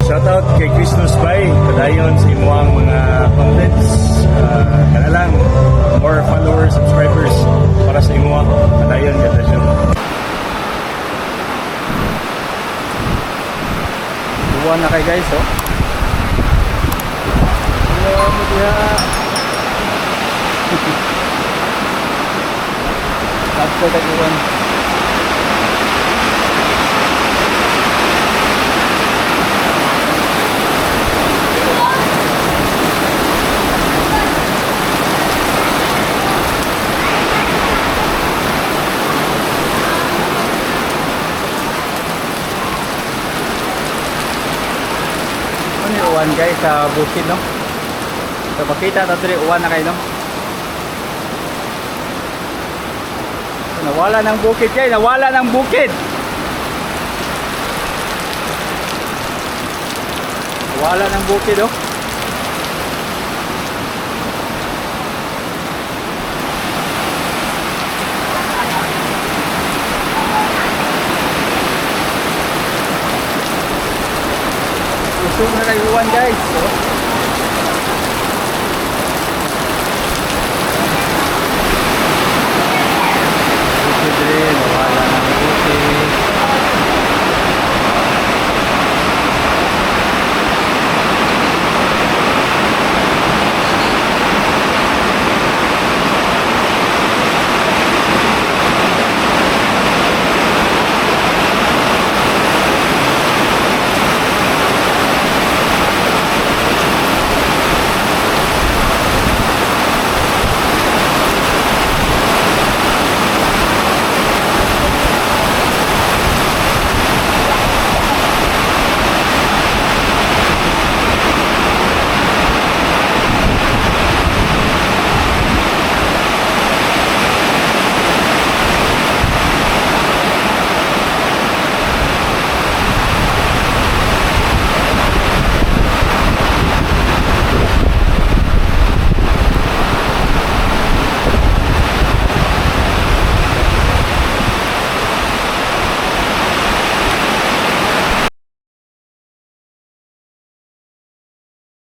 Shoutout kay Chris Nuspay, padayon sa imuang mga contents. Kana lang, more followers, subscribers para sa imo. Padayon ganda siya. Buwan na kay guys, oh. Hello, Mudia. Tapos ko taguan. Uwan guys sa bukid, no? So makita ito dito uwan na kayo, no? So, nawala ng bukid guys, nawala ng bukid. Nawala ng bukid, oh. Usog na kayo uwan guys, so. Bukid rin, nawala ng bukid.